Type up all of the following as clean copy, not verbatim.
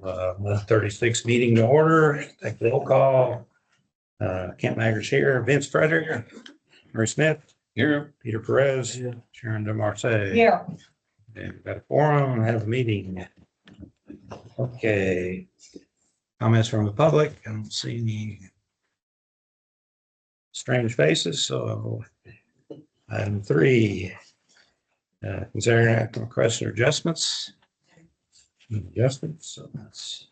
136 meeting to order. Take the roll call. Kent Maggers here, Vince Frederick, Murray Smith here, Peter Perez, Sharon DeMarce. Yeah. And we've got a forum, have a meeting. Okay. Comments from the public. I don't see any strange faces, so item 3. Considering act on requests or adjustments. So that's.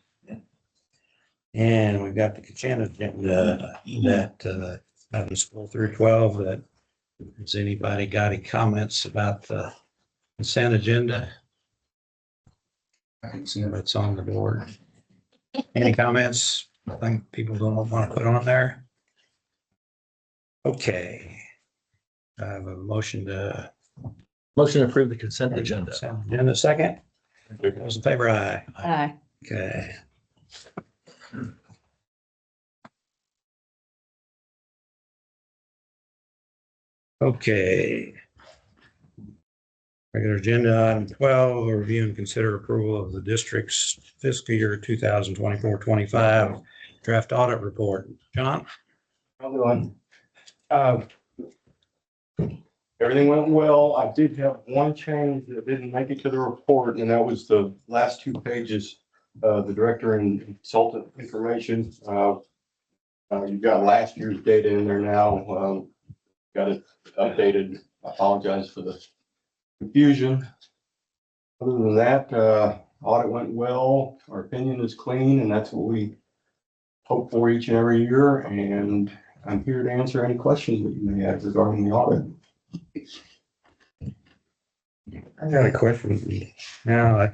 And we've got the consent agenda that happens 4 through 12. That has anybody got any comments about the consent agenda? I can see it's on the board. Any comments? I think people don't want to put on there. Okay. I have a motion to approve the consent agenda. Agenda second. Those in favor, aye. Aye. Okay. Okay. Regular agenda item 12, review and consider approval of the district's fiscal year 2024-25 draft audit report. John? Everyone. Everything went well. I did have one change that didn't make it to the report, and that was the last 2 pages, the director and consultant information. You've got last year's data in there now. Got it updated. I apologize for the confusion. Other than that, audit went well. Our opinion is clean, and that's what we hope for each and every year. And I'm here to answer any questions that you may have regarding the audit. I got a question. Now,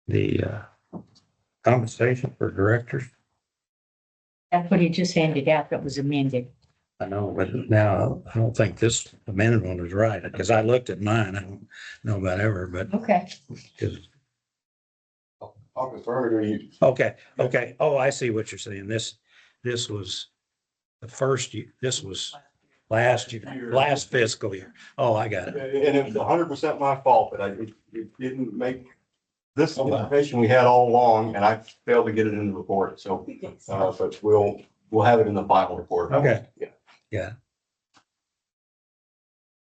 the compensation for directors, That's what he just handed out that was amended. I know, but now I don't think this amended one was right because I looked at mine. I don't know about ever, but Okay. because I'll confirm it. You, okay. Oh, I see what you're saying. This was the first year. This was last year, last fiscal year. Oh, I got it. and it was 100% my fault, but it didn't make this information we had all along, and I failed to get it in the report. So, but we'll have it in the final report. Okay. Yeah.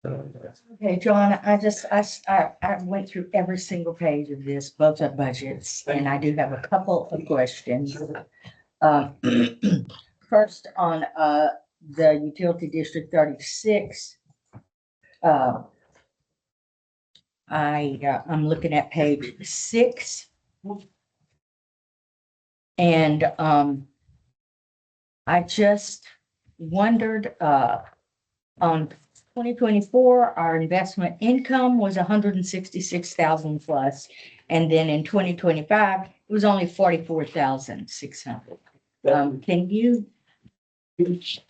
Okay, John, I went through every single page of this, both of budgets, and I do have a couple of questions. First on, the utility district 36. I'm looking at page 6. And, I just wondered, on 2024, our investment income was 166,000 plus. And then in 2025, it was only 44,600. Can you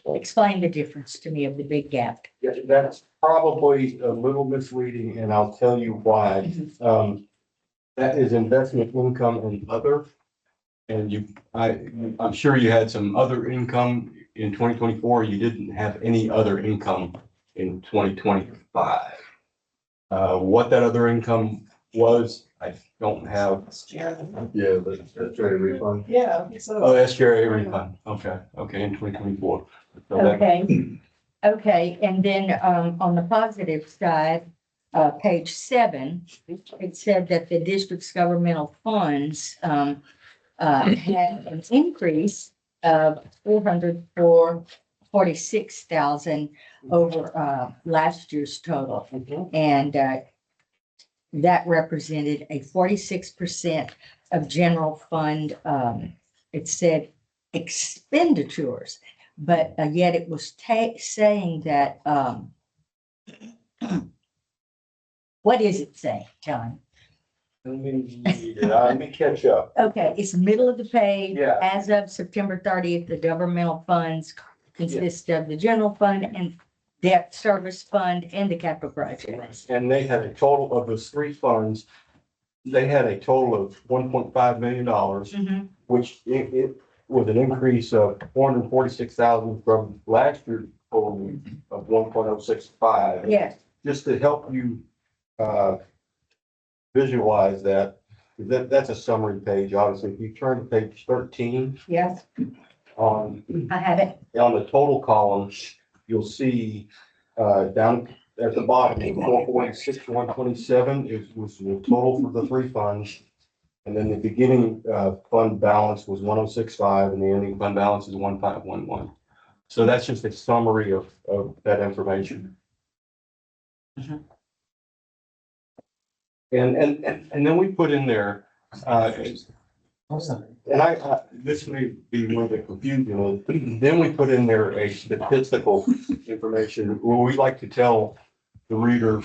explain the difference to me of the big gap? Yeah, that's probably a little misleading, and I'll tell you why. That is investment income and other. And I'm sure you had some other income in 2024. You didn't have any other income in 2025. What that other income was, I don't have. Yeah, that's SGRA refund. Yeah. Oh, SGRA refund. Okay, in 2024. So that- Okay, and then, on the positive side, page 7, it said that the district's governmental funds, had an increase of 446,000 over, last year's total. And, that represented a 46% of general fund, it said expenditures, but yet it was saying that, what is it saying, John? Let me catch up. Okay, it's the middle of the page. Yeah. As of September 30th, the governmental funds consist of the general fund and debt service fund and the capital projects. And they had a total of those 3 funds. They had a total of $1.5 million, Mhm. which it was an increase of 446,000 from last year's total of 1.065. Yes, Just to help you visualize that, That's a summary page, obviously. If you turn to page 13 Yes, on I have it. on the total column, you'll see, down at the bottom, 446,127 was the total for the three funds. And then the beginning, fund balance was 1,065 and the ending fund balance is 1,511. So that's just a summary of that information. Mhm. And then we put in there, and this may be one of the confusion, then we put in there a statistical information where we like to tell the reader,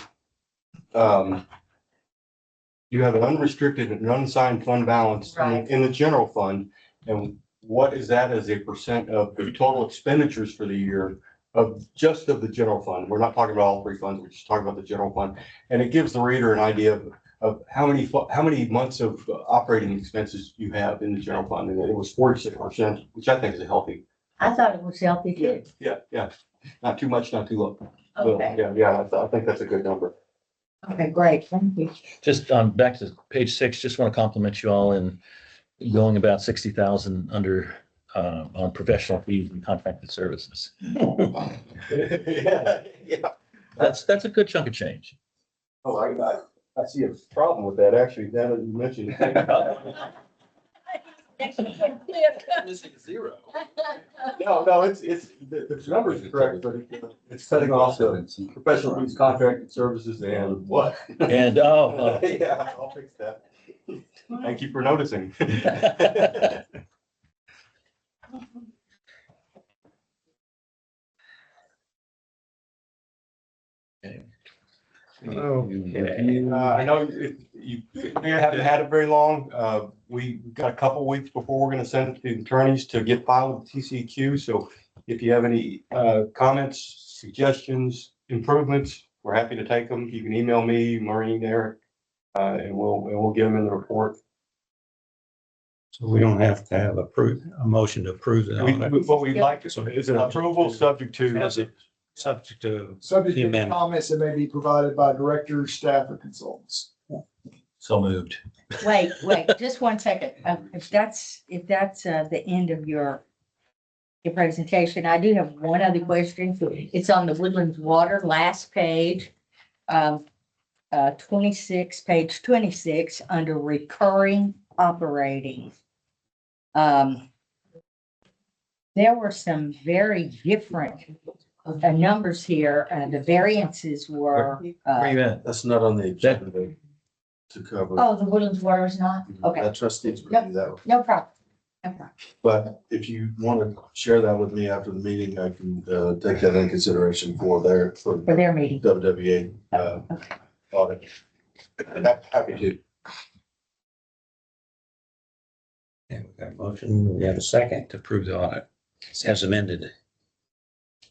you have an unrestricted and unassigned fund balance Right. in the general fund. And what is that as a percent of the total expenditures for the year of just of the general fund? We're not talking about all three funds, we're just talking about the general fund. And it gives the reader an idea of how many months of operating expenses you have in the general fund. And it was 46%, which I think is a healthy. I thought it was healthy too. Yeah. Not too much, not too low. So, Okay, Yeah, I think that's a good number. okay, great, thank you. Just back to page 6, just want to compliment you all in going about 60,000 under on professional fees and contracted services. Yeah. That's a good chunk of change. Oh, I see a problem with that, actually, now that you mentioned it. Missing zero. No, it's, the numbers are correct, but it's cutting off the professional fees, contracted services and what? And, Yeah, I'll fix that. Thank you for noticing. I know you haven't had it very long. We got a couple weeks before we're gonna send it to the attorneys to get filed with TCEQ. So if you have any comments, suggestions, improvements, we're happy to take them. You can email me, Maureen, Eric, and we'll get them in the report. So we don't have to have a motion to approve it. What we'd like is an approval subject to. As it subject to Subject the to amendment. comments that may be provided by directors, staff, or consultants. So moved. Wait, just one second. If that's the end of your presentation, I do have one other question. It's on the Woodlands Water, last page. 26, page 26, under recurring operating. There were some very different numbers here. The variances were, Where you at? That's not on the agenda to cover. oh, the Woodlands Water is not? Okay, That trustees review that. no problem. No problem. But if you want to share that with me after the meeting, I can take that into consideration for For their meeting. WWA audit. Happy to. Okay, we got a motion. We have a second to approve the audit as amended.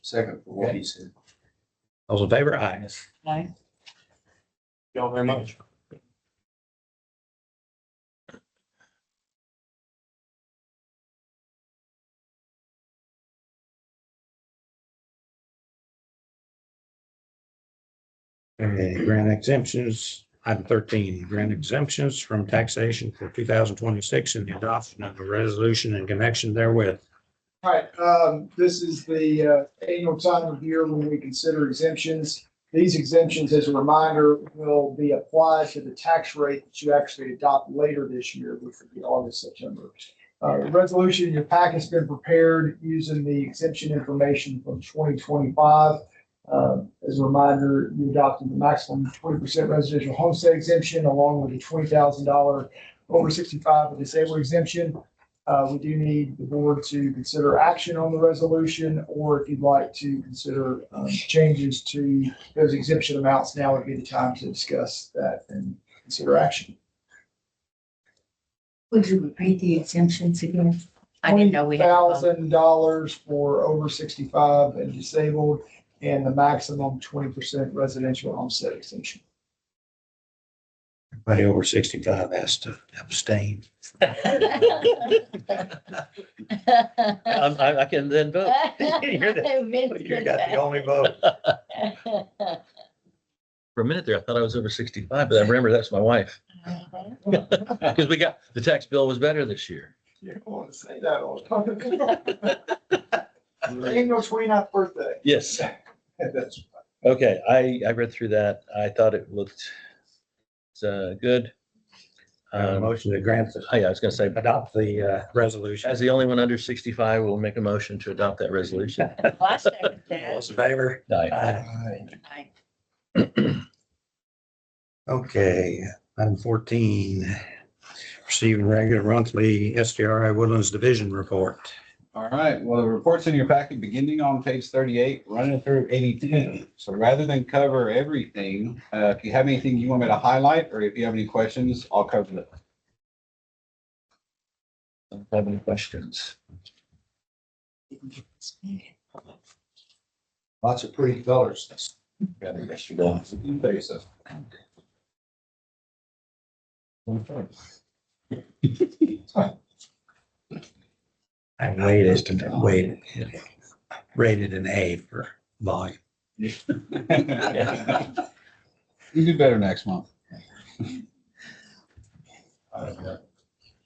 Second for what he said. Those in favor? Aye. Aye. Y'all very much. Okay, grant exemptions, item 13, grant exemptions from taxation for 2026 and the adoption of a resolution in connection therewith. All right, this is the annual time of year when we consider exemptions. These exemptions, as a reminder, will be applied to the tax rate that you actually adopt later this year, which would be August, September. The resolution in your packet's been prepared using the exemption information from 2025. As a reminder, you adopted the maximum 20% residential homestead exemption along with the $20,000 over 65 disabled exemption. We do need the board to consider action on the resolution, or if you'd like to consider changes to those exemption amounts, now would be the time to discuss that and consider action. Would you repeat the exemptions again? I didn't know we had. $20,000 for over 65 and disabled, and the maximum 20% residential homestead exemption. Everybody over 65 has to abstain. I can then vote. You got the only vote. For a minute there, I thought I was over 65, but I remember that's my wife. Because the tax bill was better this year. You don't want to say that all the time. Ain't no 29th birthday. Yes. That's Okay, I read through that. I thought it looked good. Motion to grant, Yeah, I was gonna say, adopt the resolution. as the only one under 65, we'll make a motion to adopt that resolution. Last second All that. those in favor? Aye. Aye. Okay, item 14, receiving regular monthly SDRI Woodlands Division report. All right, well, the report's in your packet beginning on page 38, running through 82. So rather than cover everything, if you have anything you want me to highlight, or if you have any questions, I'll cover it. Don't have any questions? Lots of pretty colors. Got it yesterday. Basis. I rated an A for volume. You do better next month. It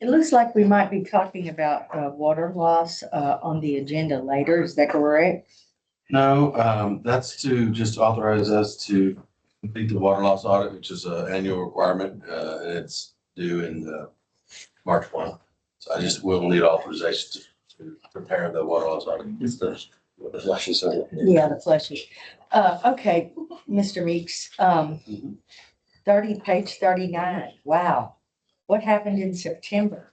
looks like we might be talking about water loss on the agenda later. Is that correct? No, that's to just authorize us to complete the water loss audit, which is an annual requirement, and it's due in March 1. So I just will need authorization to prepare the water loss audit. It's the flushes. Yeah, the flushes. Okay, Mr. Meeks, page 39. Wow. What happened in September?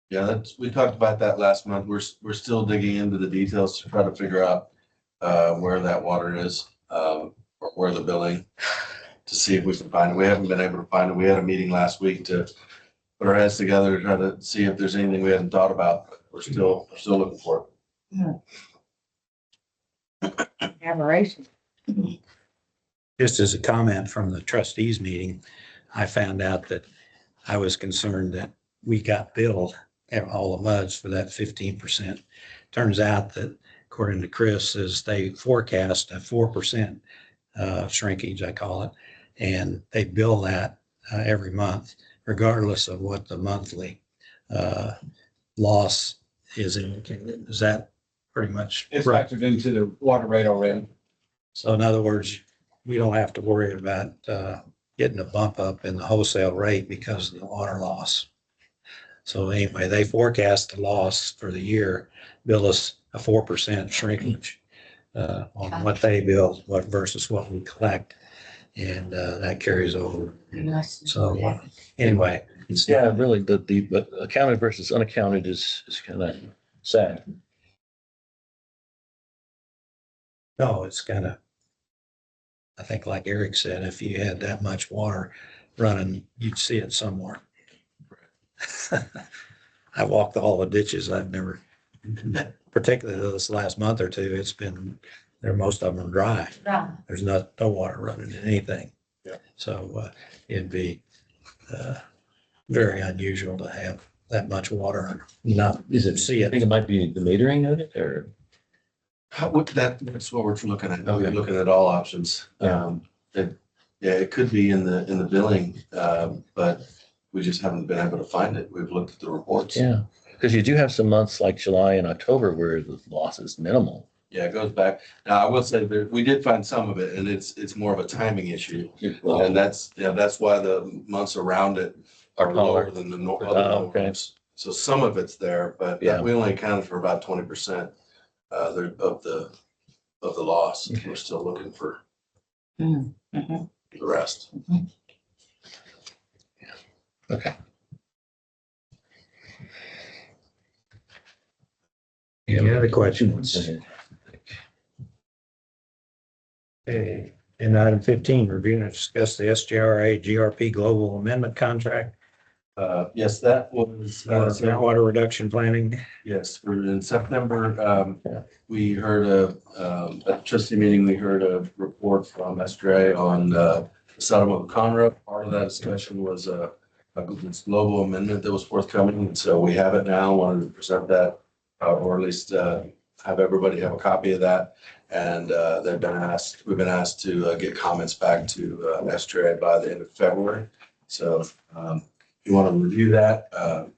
Yeah, we talked about that last month. We're still digging into the details to try to figure out where that water is, or where the billing, to see if we can find it. We haven't been able to find it. We had a meeting last week to put our heads together to try to see if there's anything we hadn't thought about, but we're still looking for it. Aberration. Just as a comment from the trustees meeting, I found out that I was concerned that we got billed all the MUDs for that 15%. Turns out that according to Chris, is they forecast a 4% shrinkage, I call it, and they bill that every month, regardless of what the monthly loss is indicated. Is that pretty much It's right? factored into the water rate already. So in other words, we don't have to worry about getting a bump up in the wholesale rate because of the water loss. So anyway, they forecast the loss for the year, bill us a 4% shrinkage on what they bill, what versus what we collect. And that carries over. So anyway, it's Yeah, really, the accounted versus unaccounted is kind of sad. no, it's kind of, I think like Eric said, if you had that much water running, you'd see it somewhere. I walked all the ditches. I've never, particularly this last month or two, it's been, most of them are dry. Right. There's no water running in anything. Yeah. So it'd be very unusual to have that much water and not see I it. think it might be the metering of it, or? That's what we're looking at. We're Okay. looking at all options. Yeah. It could be in the billing, but we just haven't been able to find it. We've looked at the reports. Yeah, because you do have some months like July and October where the loss is minimal. Yeah, it goes back. Now, I will say that we did find some of it, and it's more of a timing issue. And that's why the months around it are lower than the other okay. months. So some of it's there, but Yeah. we only accounted for about 20% of the loss. Okay. We're still looking for Mhm. the rest. Okay. Any other questions? Okay, and item 15, review and discuss the SGRA GRP Global Amendment Contract, Yes, that was. groundwater reduction planning. Yes, we're in September. We heard at the trustee meeting, we heard a report from SDRA on the settlement of Conroe. Part of that discussion was this global amendment that was forthcoming. And so we have it now, wanted to present that, or at least have everybody have a copy of that. And we've been asked to get comments back to STRAD by the end of February. So if you want to review that,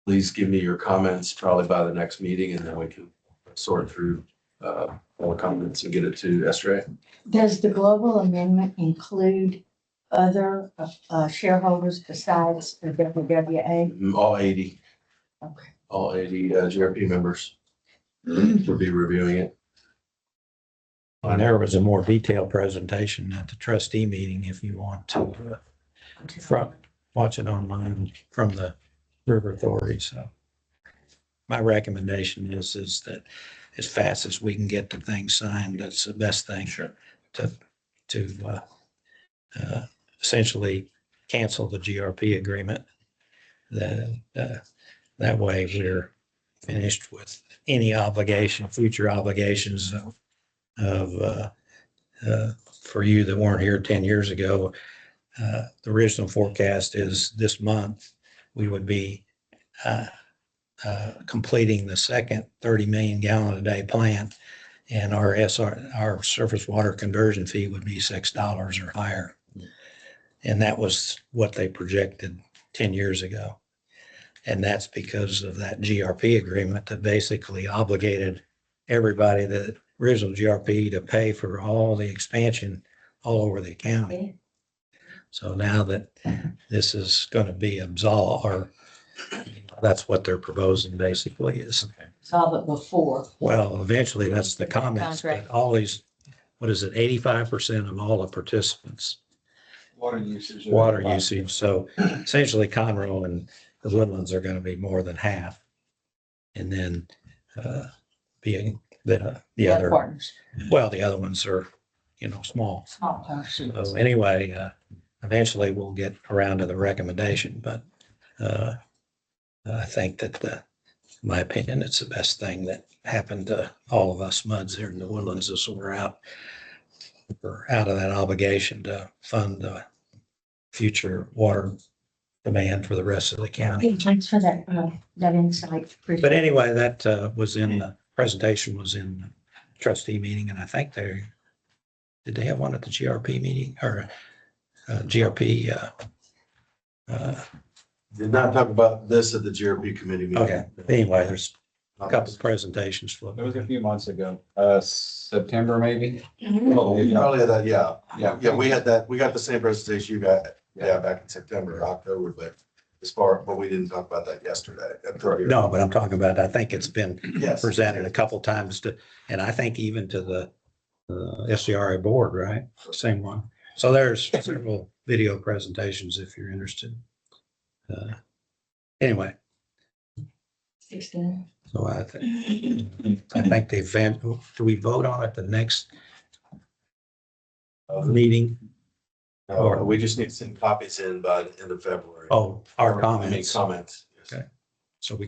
please give me your comments probably by the next meeting, and then we can sort through all the comments and get it to STRAD. Does the global amendment include other shareholders besides the WWA? All 80, Okay. all 80 GRP members will be reviewing it. And there was a more detailed presentation at the trustee meeting if you want to watch it online from the River Authority. So my recommendation is that as fast as we can get the thing signed, that's the best thing. Sure. To essentially cancel the GRP agreement. That way we're finished with any obligation, future obligations for you that weren't here 10 years ago. The original forecast is this month we would be completing the second 30 million gallon a day plant, and our surface water conversion fee would be $6 or higher. And that was what they projected 10 years ago. And that's because of that GRP agreement that basically obligated everybody, the original GRP, to pay for all the expansion all over the county. So now that this is going to be absolved, or that's what they're proposing basically is, Saw it before. well, eventually that's the comments, but Contract. all these, what is it, 85% of all the participants, Water usage. water usage. So essentially Conroe and the Woodlands are going to be more than half. And then being the other, Partners, well, the other ones are, small. small partnerships. So anyway, eventually we'll get around to the recommendation, but I think that, in my opinion, it's the best thing that happened to all of us MUDs here in the Woodlands is we're out of that obligation to fund the future water demand for the rest of the county. Thanks for that insight. But anyway, that was in the presentation was in the trustee meeting, and I think did they have one at the GRP meeting or GRP? Did not talk about this at the GRP committee meeting. Okay. Anyway, there's a couple of presentations That was floating. a few months ago, September maybe. Mhm. Oh, probably that, yeah. Yeah. Yeah, we got the same presentation you got, back in September or October, but but we didn't talk about that yesterday. No, but I'm talking about, I think it's been Yes. presented a couple times and I think even to the SCRA board, right? Same one. So there's several video presentations if you're interested. Anyway, 16. so I think the event, do we vote on it the next meeting? We just need to send copies in by the end of February. Oh, our Make comments. comments. Yes. Okay. So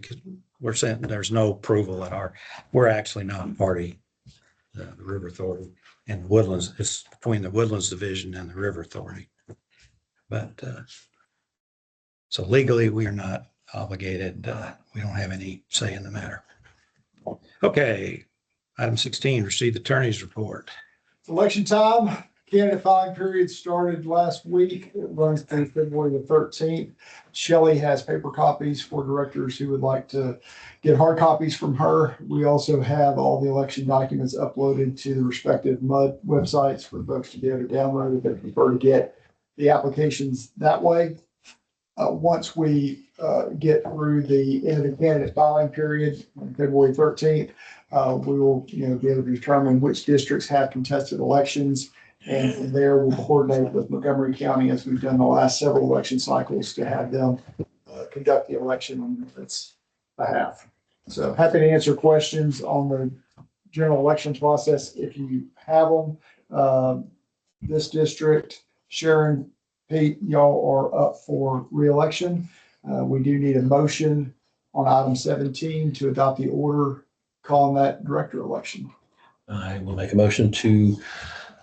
we're saying there's no approval we're actually not party, the River Authority and Woodlands. It's between the Woodlands Division and the River Authority. But, so legally, we are not obligated. We don't have any say in the matter. Okay. Item 16, receive the attorney's report. Election time, candidate filing period started last week. It runs through February the 13th. Shelley has paper copies for directors who would like to get hard copies from her. We also have all the election documents uploaded to the respective MUD websites for folks to be able to download if they prefer to get the applications that way. Once we get through the end of the candidate filing period on February 13th, we will, be able to determine which districts have contested elections. And from there, we'll coordinate with Montgomery County, as we've done the last several election cycles, to have them conduct the election on its behalf. So happy to answer questions on the general election process if you have them. This district, Sharon, Pete, y'all are up for reelection. We do need a motion on item 17 to adopt the order calling that director election. I will make a motion to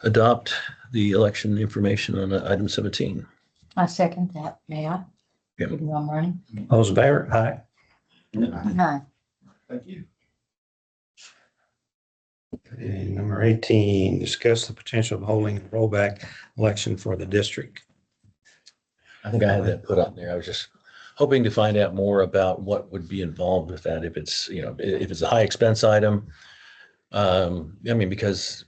adopt the election information on item 17. I second that. May I? Yeah. Even though I'm running. Those in favor? Aye. Aye. Thank you. And number 18, discuss the potential of holding a rollback election for the district. I think I had that put on there. I was just hoping to find out more about what would be involved with that. If it's, you know, if it's a high expense item. I mean, because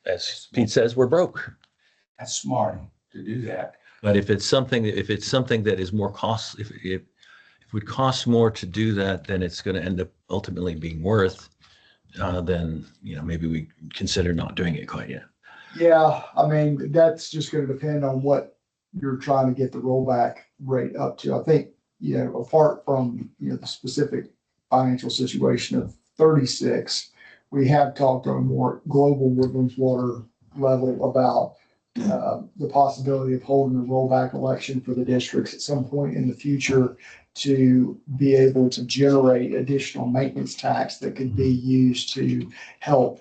as Pete says, we're broke. That's smart to do that. But if it's something that is more cost, if it would cost more to do that, then it's going to end up ultimately being worth, then, you know, maybe we consider not doing it quite yet. Yeah, I mean, that's just gonna depend on what you're trying to get the rollback rate up to. I think, you know, apart from, you know, the specific financial situation of 36, we have talked on a more global Woodlands water level about the possibility of holding a rollback election for the districts at some point in the future to be able to generate additional maintenance tax that could be used to help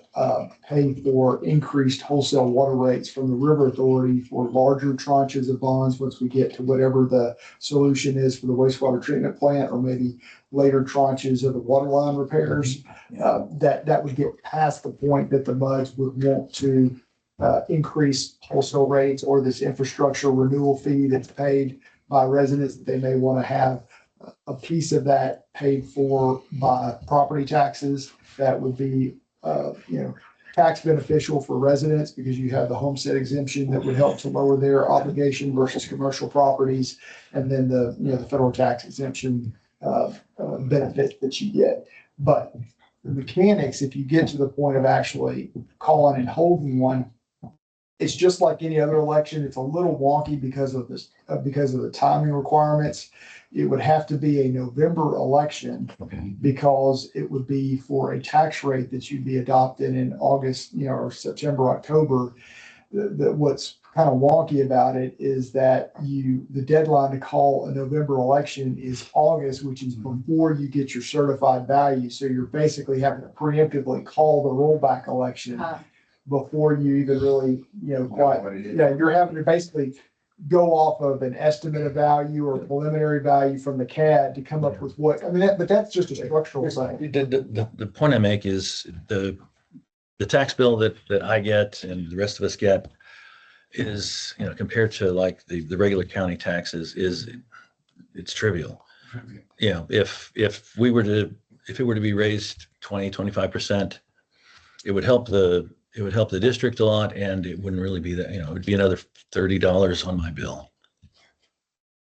pay for increased wholesale water rates from the River Authority for larger tranches of bonds once we get to whatever the solution is for the wastewater treatment plant, or maybe later tranches of the water line repairs. That would get past the point that the MUDs would want to increase wholesale rates or this infrastructure renewal fee that's paid by residents, that they may want to have a piece of that paid for by property taxes. That would be, you know, tax beneficial for residents because you have the homestead exemption that would help to lower their obligation versus commercial properties. And then the, you know, the federal tax exemption benefit that you get. But the mechanics, if you get to the point of actually calling and holding one, it's just like any other election. It's a little wonky because of this, because of the timing requirements. It would have to be a November election because it would be for a tax rate that you'd be adopted in August, you know, or September, October. What's kind of wonky about it is that the deadline to call a November election is August, which is before you get your certified value. So you're basically having to preemptively call the rollback election before you even really, you know, quite, yeah, you're having to basically go off of an estimate of value or preliminary value from the CAD to come up with what, I mean, but that's just a structural thing. The point I make is the tax bill that I get and the rest of us get is, you know, compared to like the regular county taxes it's trivial. You know, if it were to be raised 20-25%, it would help the district a lot, and it wouldn't really be that, you know, it would be another $30 on my bill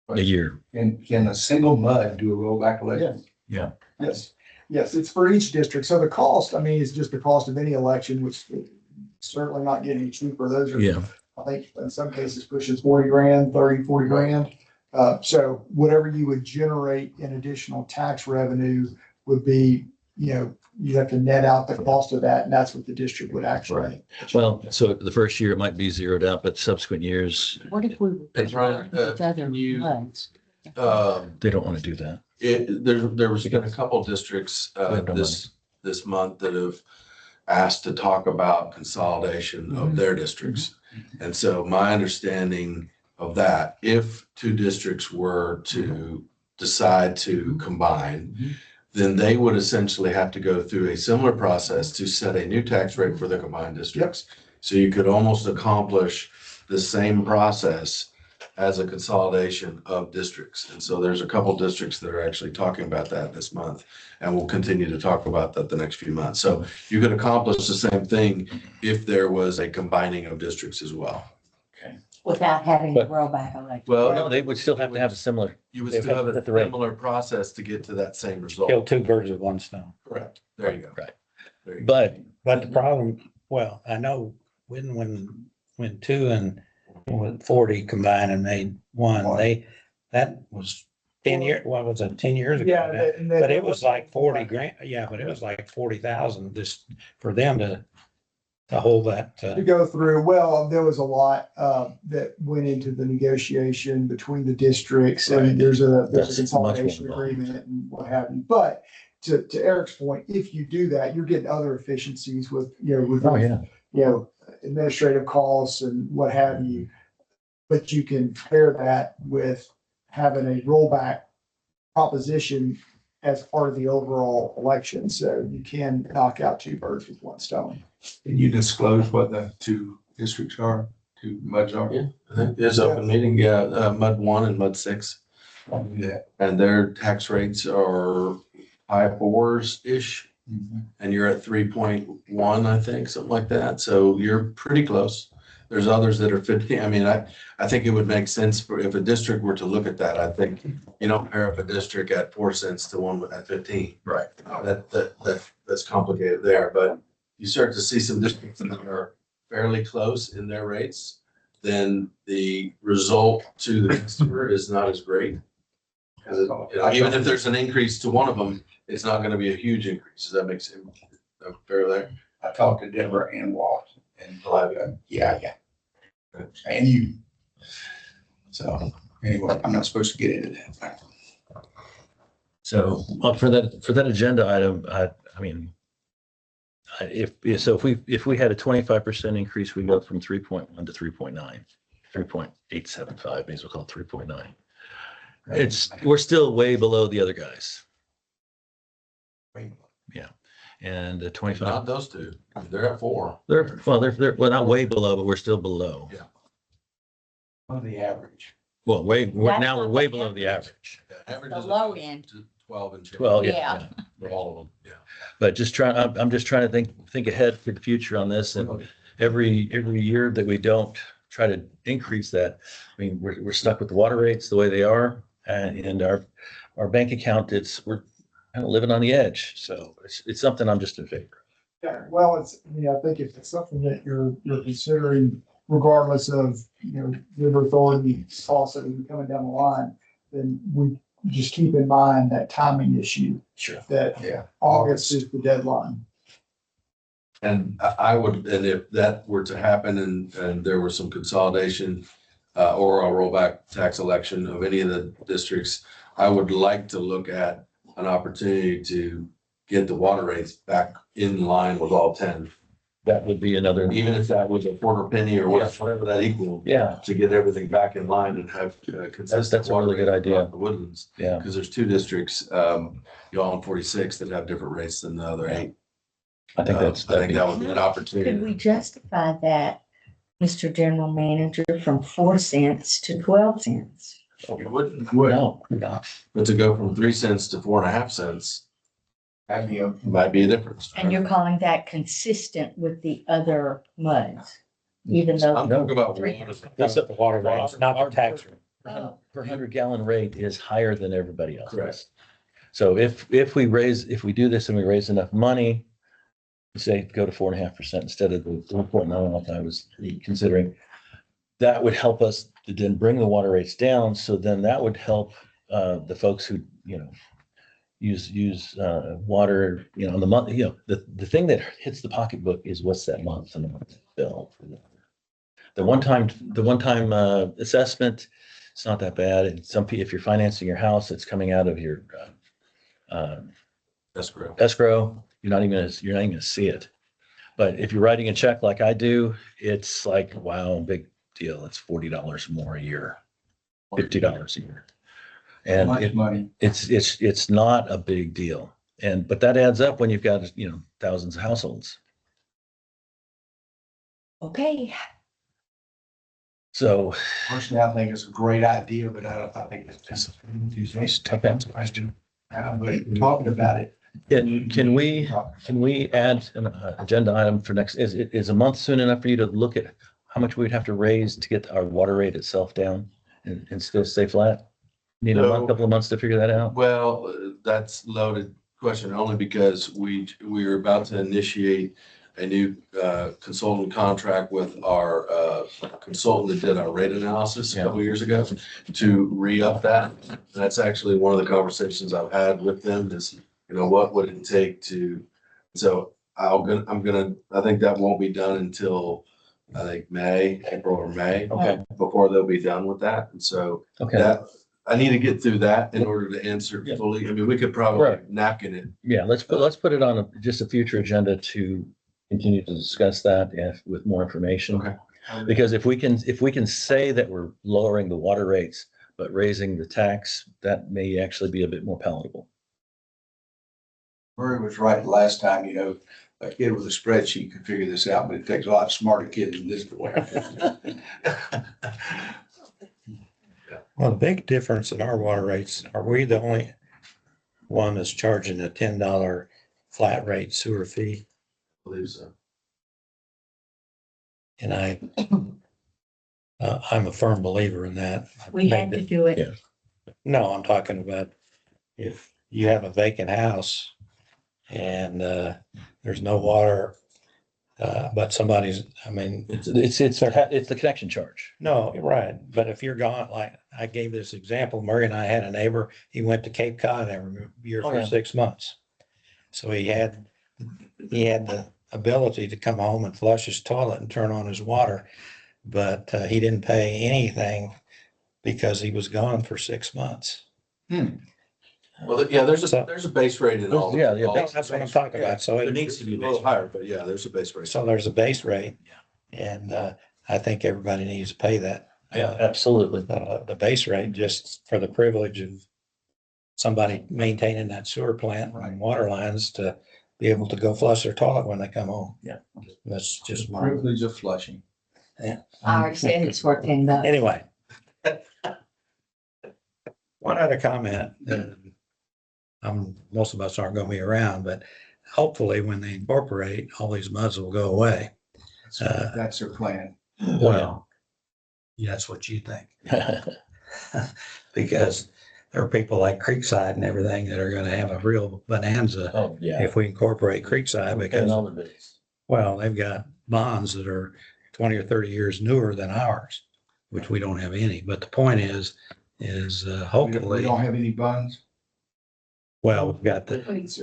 a year. And can a single MUD do a rollback election? Yeah. Yes, yes, it's for each district. So the cost, I mean, is just the cost of any election, which is certainly not getting cheaper. Those are, Yeah. I think in some cases pushes 40 grand, 30, 40 grand. So whatever you would generate in additional tax revenue would be, you know, you have to net out the cost of that, and that's what the district would actually. Well, so the first year it might be zeroed out, but subsequent years, What if we? Hey, Brian, can you- they don't want to do that. There was been a couple districts, have no this month that have asked to talk about consolidation of their districts. And so my understanding of that, if two districts were to decide to combine, then they would essentially have to go through a similar process to set a new tax rate for the combined districts. So you could almost accomplish the same process as a consolidation of districts. And so there's a couple districts that are actually talking about that this month, and we'll continue to talk about that the next few months. So you could accomplish the same thing if there was a combining of districts as well. Without having a But- rollback election. Well, No, they would still have to have a similar, you would They still have have to a set the rate. similar process to get to that same Kill result. two birds with one stone. Correct. There you go. Right. There you go. but But the problem, well, I know when two and with 40 combined and made one, that was 10 years, what was it, 10 years ago? Yeah. now. But it was like 40 grand, yeah, but it was like 40,000 just for them to hold that. To go through, well, there was a lot that went into the negotiation between the districts, Right. and there's a That's much consolidation more involved. agreement and what have you. But to Eric's point, if you do that, you're getting other efficiencies with, you know, with, oh, yeah. you know, administrative costs and what have you. But you can pair that with having a rollback proposition as part of the overall election. So you can knock out two birds with one stone. Can you disclose what the two districts are, two MUDs are? Yeah, I think there's open meeting, MUD 1 and MUD 6. I'll do that. And their tax rates are high fours-ish, and you're at 3.1, I think, something like that. So you're pretty close. There's others that are 50. I mean, I think it would make sense for, if a district were to look at that, I think you don't pair up a district at 4 cents to one at 15. Right. That's complicated there, but you start to see some districts that are fairly close in their rates, then the result to the customer is not as great. Because even if there's an increase to one of them, it's not gonna be a huge increase. Does that make sense? Fair there? I talked to Denver and Walt and yeah. And you. So anyway, I'm not supposed to get into that. So well, for that agenda item, I mean, if we had a 25% increase, we go from 3.1 to 3.9, 3.875, maybe we'll call it 3.9. We're still way below the other guys. Yeah. And the 25. Not those two. They're at 4. They're not way below, but we're still below. Yeah. On the average. Well, we're That's now not way the below the average. Average The is low end. 12 and change. 12, Yeah. yeah, for all of them. Yeah. But I'm just trying to think ahead for the future on this, and every year that we don't try to increase that, I mean, we're stuck with the water rates the way they are, and our bank account, we're kind of living on the edge. So it's something I'm just in favor. Yeah, well, I think if it's something that you're considering, regardless of, river authority also coming down the line, then we just keep in mind that timing issue. Sure. That Yeah. August is the deadline. And and if that were to happen and there was some consolidation or a rollback tax election of any of the districts, I would like to look at an opportunity to get the water rates back in line with all 10. That would be another. Even if that was a quarter penny or whatever that equaled. Yeah. To get everything back in line and have consistent. That's a really water good rates idea. throughout The Woodlands, Yeah. because there's 2 districts, y'all in 46 that have different rates than the other 8. I think I think that would be an Could we opportunity. justify that, Mr. General Manager, from 4 cents to 12 cents? You wouldn't, No. but to go from 3 cents to 4.5 cents That'd be a might be a difference. And you're calling that consistent with the other MUDs, even though. I'm talking about Three. water. That's at the water rates, not the tax rate. Oh. Per 100-gallon rate is higher than everybody else's. Correct. So if we do this and we raise enough money, say go to 4.5% instead of the 1.9 like I was considering, that would help us to then bring the water rates down. So then that would help the folks who, use water, on the month, the thing that hits the pocketbook is what's that month and month bill. The one-time assessment, it's not that bad. And if you're financing your house, it's coming out of your That's correct. escrow, you're not even gonna see it. But if you're writing a check like I do, it's like, wow, big deal. It's $40 more a year, $50 a year. And much money. it's not a big deal. But that adds up when you've got, thousands of households. Okay, So personally, I think it's a great idea, but I think it's just. Question. But talking about it. Can we add an agenda item for next, is a month soon enough for you to look at how much we'd have to raise to get our water rate itself down and still stay flat? Need a No. couple of months to figure that out? Well, that's loaded question only because we are about to initiate a new consultant contract with our consultant that did our rate analysis a couple of years ago to re-up that. That's actually one of the conversations I've had with them is, what would it take to, so I think that won't be done until I think April or May. Okay. Before they'll be done with that. And so Okay. that, I need to get through that in order to answer Yeah. fully. I mean, we could probably Right. napkin it. Yeah, let's put it on just a future agenda to continue to discuss that with more information. Okay. Because if we can say that we're lowering the water rates, but raising the tax, that may actually be a bit more palatable. Murray was right last time, you know, a kid with a spreadsheet could figure this out, but it takes a lot smarter kids than this boy. Well, the big difference in our water rates, are we the only one that's charging a $10 flat rate sewer fee? I believe so. And I'm a firm believer in that. We had to do it. Yeah. No, I'm talking about if you have a vacant house and there's no water, but somebody's, I mean, It's the connection charge. no, you're right. But if you're gone, like I gave this example, Murray and I had a neighbor, he went to Cape Cod every year Oh, for yeah. 6 months. So he had the ability to come home and flush his toilet and turn on his water. But he didn't pay anything because he was gone for 6 months. Well, yeah, there's a base rate in all. Yeah, yeah, all- No, that's what I'm talking about. So There it needs to be a little higher, but yeah, there's a base rate. So there's a base rate. And I think everybody needs to pay that. Yeah, absolutely. The base rate just for the privilege of somebody maintaining that sewer plant and water lines to be able to go flush their toilet when they come home. Yeah. That's just my, Privilege of flushing. I already said it's for $10. anyway. One other comment, most of us aren't gonna be around, but hopefully when they incorporate, all these muds will go away. That's their plan. Well, yeah, that's what you think. Because there are people like Creekside and everything that are gonna have a real bonanza Oh, yeah. if we incorporate Creekside Paying because, all the bills. well, they've got bonds that are 20 or 30 years newer than ours, which we don't have any. But the point is We hopefully, don't have any buns. well, we've got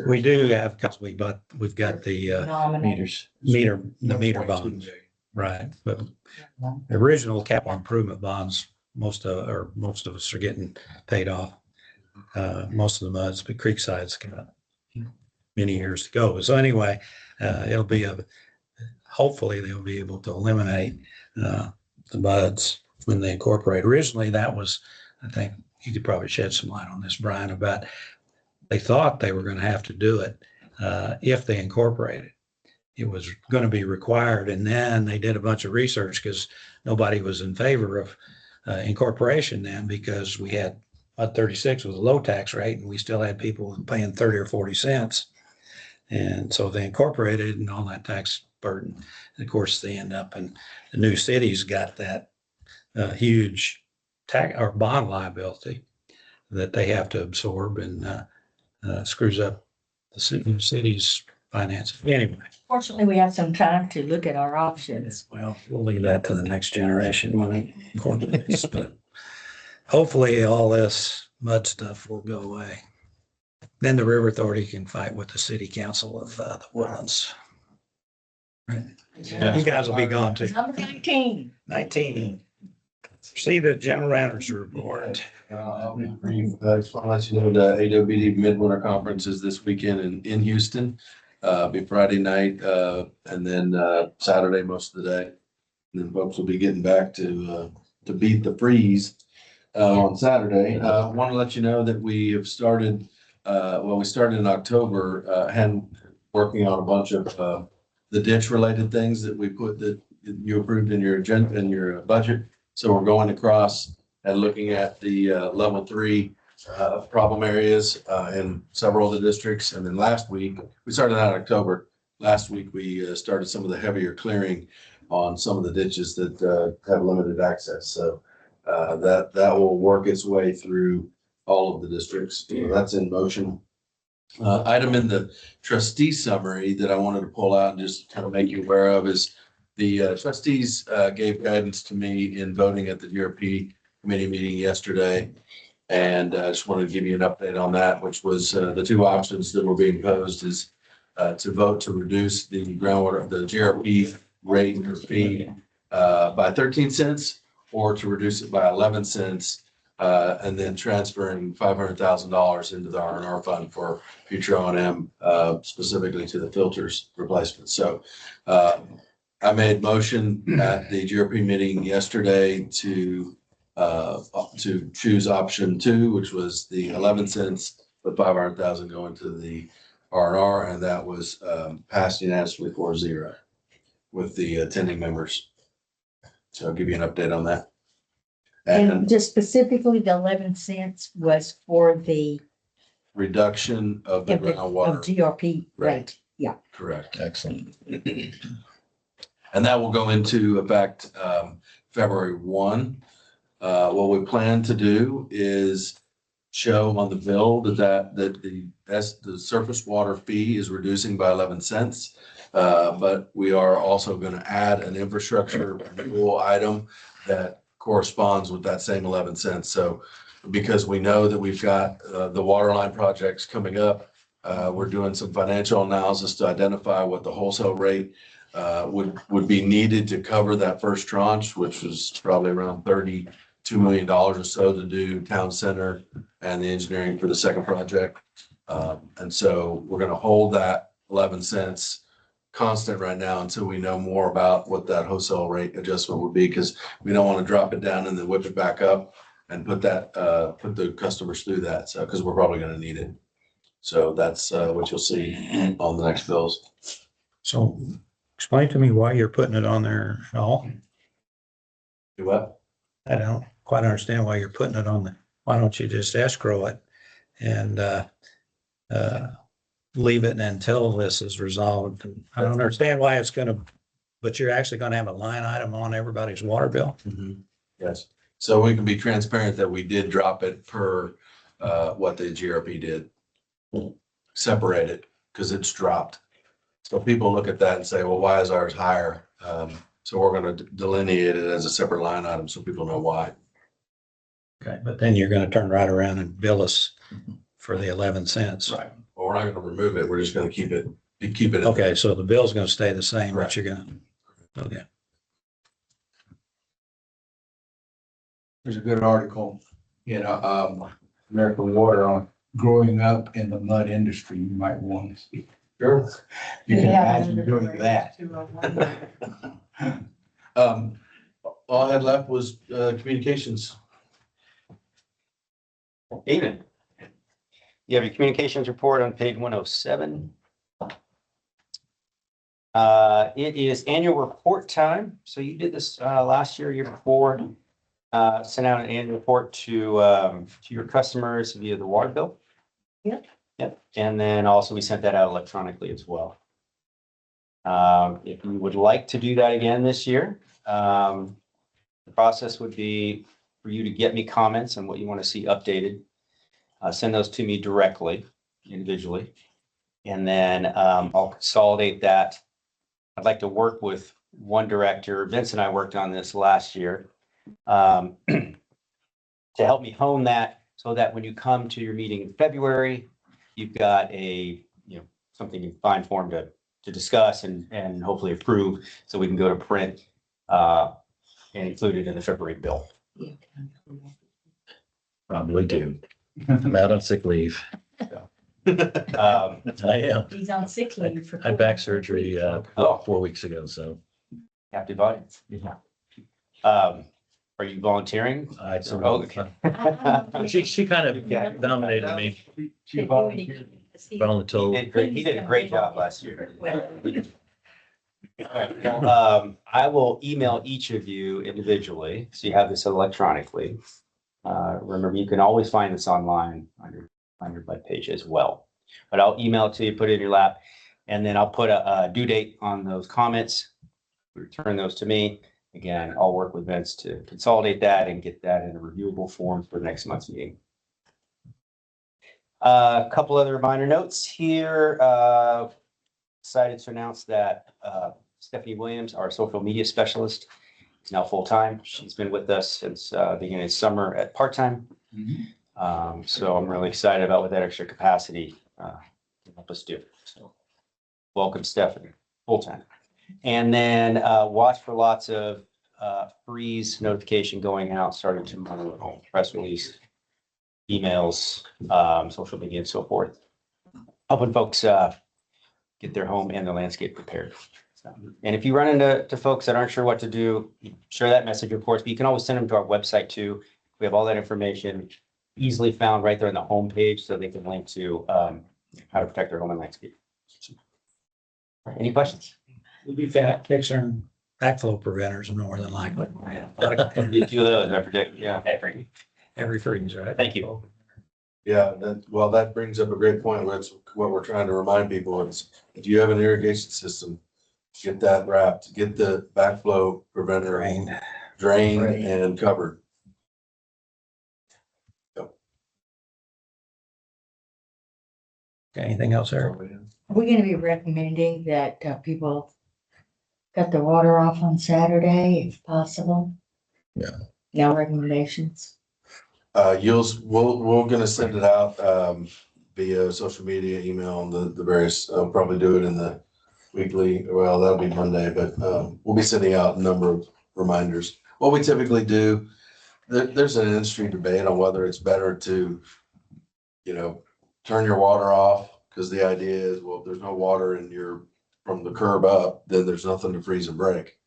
we do have, because we've got the Nominate. meter bonds, right? But the original capital improvement bonds, most of us are getting paid off. Most of the muds, but Creekside's got many years to go. So anyway, it'll be hopefully they'll be able to eliminate the muds when they incorporate. Originally, that was, I think you could probably shed some light on this, Brian, about they thought they were going to have to do it if they incorporated. It was going to be required, and then they did a bunch of research because nobody was in favor of incorporation then, because we had 36 was a low tax rate, and we still had people paying 30 or 40 cents. And so they incorporated and all that tax burden. And of course, they end up in the new cities got that huge tax or bond liability that they have to absorb, and screws up the city's finances. Anyway, Fortunately, we have some time to look at our options. well, we'll leave that to the next generation when it incorporates. But hopefully all this mud stuff will go away. Then the River Authority can fight with the city council of the Woodlands. Right. You guys will be gone too. Number 19. 19. See the general manager's report. I'll be brief. I just want to let you know the AWD Midwinter Conference is this weekend in Houston. Be Friday night, and then Saturday most of the day. And then folks will be getting back to beat the freeze on Saturday. Want to let you know that we have started, we started in October, working on a bunch of the ditch related things that we put that you approved in your agenda, in your budget. So we're going across and looking at the level 3 problem areas in several of the districts. And then last week, we started out in October. Last week, we started some of the heavier clearing on some of the ditches that have limited access. So that will work its way through all of the districts. So that's in motion. Item in the trustee summary that I wanted to pull out and just kind of make you aware of is the trustees gave guidance to me in voting at the GRP committee meeting yesterday. And I just wanted to give you an update on that, which was the two options that were being posed is to vote to reduce the groundwater, the GRP rate or fee by 13 cents, or to reduce it by 11 cents, and then transferring $500,000 into the R&R fund for future O&M, specifically to the filters replacement. So I made motion at the GRP meeting yesterday to choose option 2, which was the 11 cents, but 500,000 going to the R&R, and that was passed unanimously 4-0 with the attending members. So I'll give you an update on that. And And just specifically, the 11 cents was for the reduction of the of groundwater, GRP rate. Yeah. correct. Excellent. And that will go into effect February 1. What we plan to do is show on the bill that the surface water fee is reducing by 11 cents. But we are also going to add an infrastructure renewal item that corresponds with that same 11 cents. So because we know that we've got the water line projects coming up, we're doing some financial analysis to identify what the wholesale rate would be needed to cover that first tranche, which was probably around $32 million or so to do town center and the engineering for the second project. And so we're going to hold that 11 cents constant right now until we know more about what that wholesale rate adjustment would be, because we don't want to drop it down and then whip it back up and put the customers through that. So, because we're probably going to need it. So that's what you'll see on the next bills. So explain to me why you're putting it on there at all. Do what? I don't quite understand why you're putting it on why don't you just escrow it and leave it until this is resolved? And I don't understand why it's gonna, but you're actually gonna have a line item on everybody's water bill? Yes. So we can be transparent that we did drop it per what the GRP did. Separate it because it's dropped. So people look at that and say, well, why is ours higher? So we're going to delineate it as a separate line item so people know why. Okay, but then you're gonna turn right around and bill us for the 11 cents. Right. Well, we're not going to remove it. We're just going to keep it. Okay, so the bill's gonna stay the same, but you're gonna, okay. There's a good article, American Water on growing up in the mud industry. You might want to see. Sure. You can imagine doing that. All I had left was communications. Evening. You have your communications report on page 107. It is annual report time. So you did this last year before. Sent out an annual report to your customers via the water bill. Yep. Yep. And then also we sent that out electronically as well. If you would like to do that again this year, the process would be for you to get me comments on what you want to see updated. Send those to me directly, individually. And then I'll consolidate that. I'd like to work with one director. Vince and I worked on this last year to help me hone that so that when you come to your meeting in February, you've got something in fine form to discuss and hopefully approve so we can go to print and include it in the February bill. Probably do. I'm out on sick leave. I am. He's on sick leave for. I had back surgery 4 weeks ago, so. Captive audience. Yeah. Are you volunteering? Oh, okay. She kind of dominated me. She volunteered. He did a great job last year. I will email each of you individually, so you have this electronically. Remember, you can always find this online on your webpage as well. But I'll email it to you, put it in your lap, and then I'll put a due date on those comments. Return those to me. Again, I'll work with Vince to consolidate that and get that in a reviewable form for next month's meeting. A couple other minor notes here. Excited to announce that Stephanie Williams, our social media specialist, is now full-time. She's been with us since beginning of summer at part-time. So I'm really excited about what that extra capacity can help us do. So welcome, Stephanie, full-time. And then watch for lots of freeze notification going out starting tomorrow, press release, emails, social media and so forth. Helping folks get their home and their landscape prepared. And if you run into folks that aren't sure what to do, share that message, of course, but you can always send them to our website too. We have all that information easily found right there on the homepage, so they can link to how to protect their home and landscape. Any questions? We'll be fixing backflow preventers more than likely. A few of those, I predict, yeah. Every freeze, right? Thank you. Yeah, that brings up a great point. That's what we're trying to remind people is if you have an irrigation system, get that wrapped, get the backflow preventer drained and covered. Okay, anything else, Eric? Are we gonna be recommending that people cut the water off on Saturday if possible? Yeah. No recommendations? We're gonna send it out, via social media, email, and the various, I'll probably do it in the weekly, well, that'll be Monday, but, we'll be sending out a number of reminders. What we typically do, there's an industry debate on whether it's better to, turn your water off, because the idea is, well, if there's no water in from the curb up, then there's nothing to freeze and break.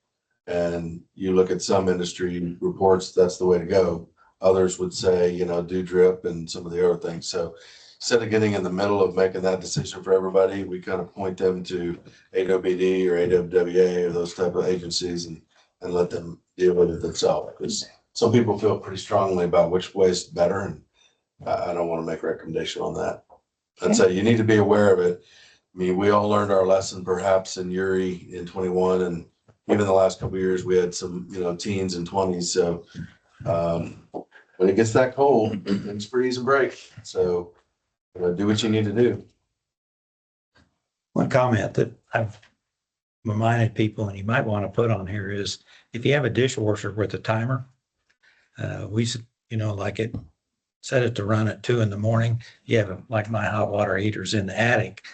And you look at some industry reports, that's the way to go. Others would say, do drip and some of the other things. So instead of getting in the middle of making that decision for everybody, we kind of point them to AWD or AWWA or those type of agencies and let them deal with it themselves. Because some people feel pretty strongly about which way is better, and I don't want to make a recommendation on that. I'd say you need to be aware of it. I mean, we all learned our lesson perhaps in Uri in 21, and even the last couple of years, we had some, teens and 20s. So when it gets that cold, things freeze and break. So do what you need to do. One comment that I've reminded people, and you might want to put on here, is if you have a dishwasher with a timer, set it to run at 2 a.m. You have like my hot water heaters in the attic.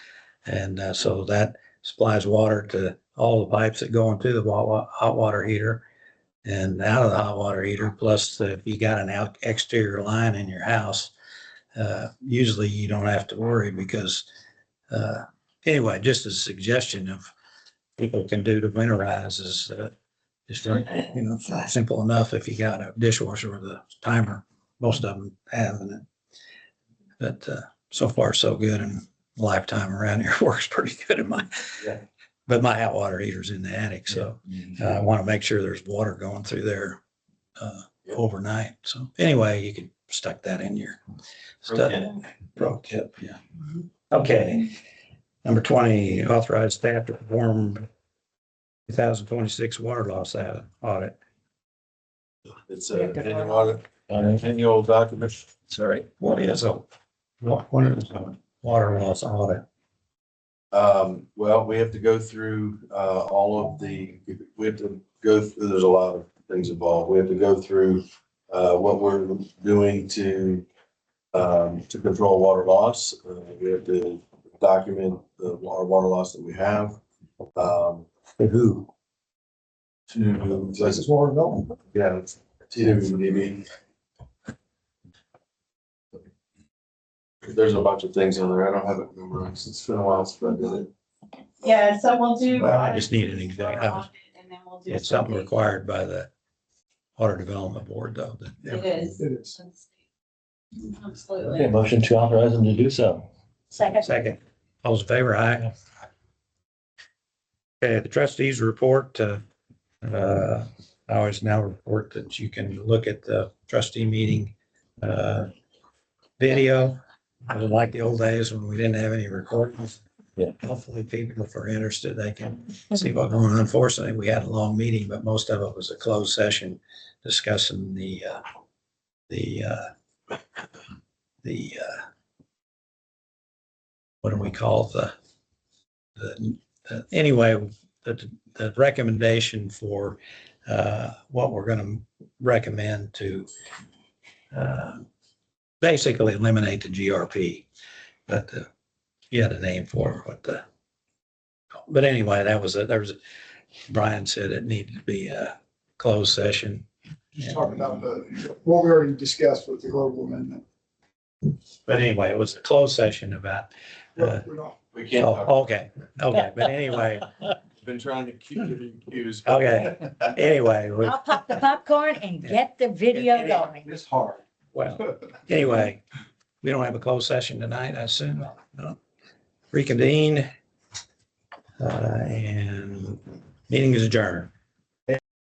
And so that supplies water to all the pipes that go into the hot water heater and out of the hot water heater. Plus, if you got an exterior line in your house, usually you don't have to worry because, anyway, just a suggestion of people can do to winterize is just simple enough if you got a dishwasher with a timer. Most of them have in it. But so far, so good. And lifetime around here works pretty good in but my hot water heater's in the attic. So I want to make sure there's water going through there overnight. So anyway, you could stuck that in your stuff. Pro tip, yeah. Okay. Number 20, authorize staff to perform 2026 water loss audit. It's an annual audit, annual document. Sorry. What is a water loss audit? Well, we have to go through, there's a lot of things involved. We have to go through, what we're doing to control water loss. We have to document our water loss that we have. To who? This is water development. Yeah, it's TWDB. There's a bunch of things on there. I don't have it memorized. It's been a while since I did it. Yeah, so we'll do. Well, I just need an example. And then we'll do. It's something required by the Water Development Board, though. It is. It is. Absolutely. Motion to authorize them to do so. Second. All those in favor, aye. Okay, the trustees report, I always now report that you can look at the trustee meeting video. I was like the old days when we didn't have any recordings. Yeah. Hopefully people, if are interested, they can see what's going on. Unfortunately, we had a long meeting, but most of it was a closed session discussing the what do we call anyway, the recommendation for what we're going to recommend to basically eliminate the GRP, but you had a name for it. But anyway, Brian said it needed to be a closed session. Just talking about what we already discussed with the global amendment. But anyway, it was a closed session about. We're not. We can't. Okay. But anyway, Been trying to keep getting accused. okay. Anyway, I'll pop the popcorn and get the video going. It's hard. well, anyway, we don't have a closed session tonight, I assume. No? reconvene. And meeting is adjourned.